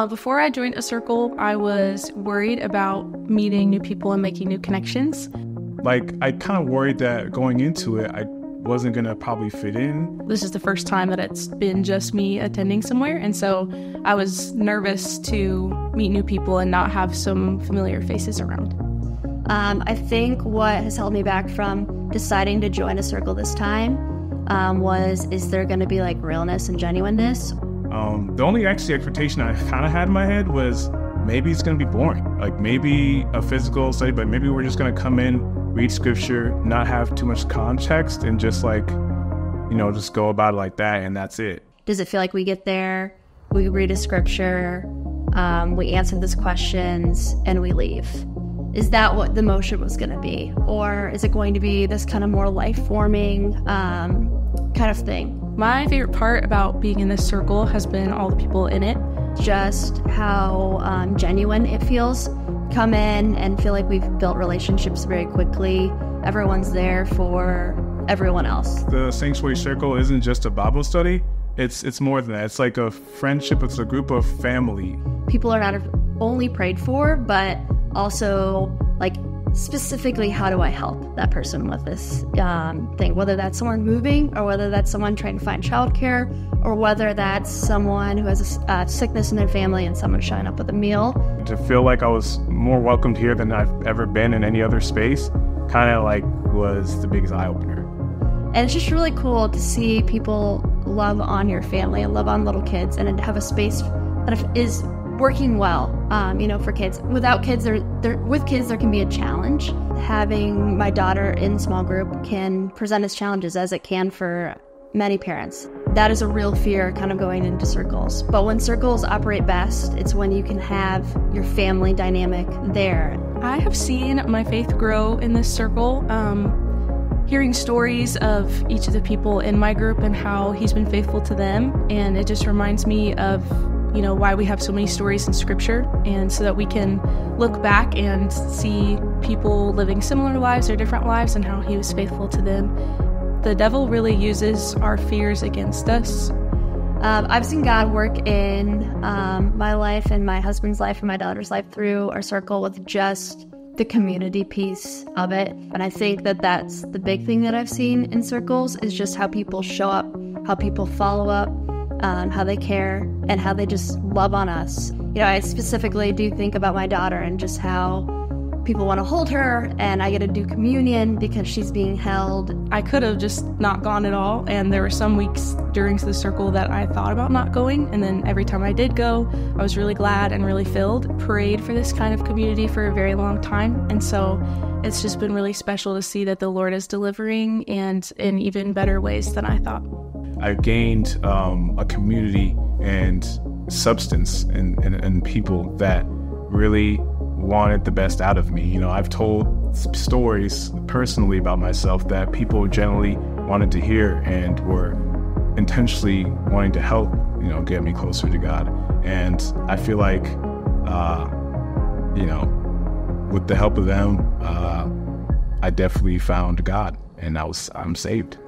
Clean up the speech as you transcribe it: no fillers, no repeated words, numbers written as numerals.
Before I joined a circle, I was worried about meeting new people and making new connections. Like, I kind of worried that going into it, I wasn't going to probably fit in. This is the first time that it's been just me attending somewhere, and so I was nervous to meet new people and not have some familiar faces around. I think what has held me back from deciding to join a circle this time is there going to be like realness and genuineness? The only actually expectation I kind of had in my head was maybe it's going to be boring. Like maybe a physical study, but maybe we're just going to come in, read scripture, not have too much context, and just just go about it like that, and that's it. Does it feel like we get there, we read a scripture, we answer these questions, and we leave? Is that what the motion was going to be? Or is it going to be this kind of more life-forming kind of thing? My favorite part about being in this circle has been all the people in it. Just how genuine it feels. Come in and feel like we've built relationships very quickly. Everyone's there for everyone else. The Sanctuary Circle isn't just a Bible study. It's more than that. It's like a friendship. It's a group of family. People are not only prayed for, but also like specifically, how do I help that person with this thing? Whether that's someone moving, or whether that's someone trying to find childcare, or whether that's someone who has a sickness in their family and someone showing up with a meal. To feel like I was more welcomed here than I've ever been in any other space, kind of like was the biggest eye-opener. And it's just really cool to see people love on your family and love on little kids, and have a space that is working well, for kids. Without kids, with kids, there can be a challenge. Having my daughter in small group can present as challenges as it can for many parents. That is a real fear kind of going into circles. But when circles operate best, it's when you can have your family dynamic there. I have seen my faith grow in this circle. Hearing stories of each of the people in my group and how he's been faithful to them. And it just reminds me of why we have so many stories in scripture, and so that we can look back and see people living similar lives or different lives and how he was faithful to them. The devil really uses our fears against us. I've seen God work in my life and my husband's life and my daughter's life through our circle with just the community piece of it. And I think that that's the big thing that I've seen in circles, is just how people show up, how people follow up, how they care, and how they just love on us. I specifically do think about my daughter and just how people want to hold her, and I get to do communion because she's being held. I could have just not gone at all, and there were some weeks during the circle that I thought about not going, and then every time I did go, I was really glad and really filled. Prayed for this kind of community for a very long time, and so it's just been really special to see that the Lord is delivering, and in even better ways than I thought. I gained a community and substance and people that really wanted the best out of me. I've told stories personally about myself that people generally wanted to hear and were intentionally wanting to help, get me closer to God. And I feel like, with the help of them, I definitely found God, and I'm saved.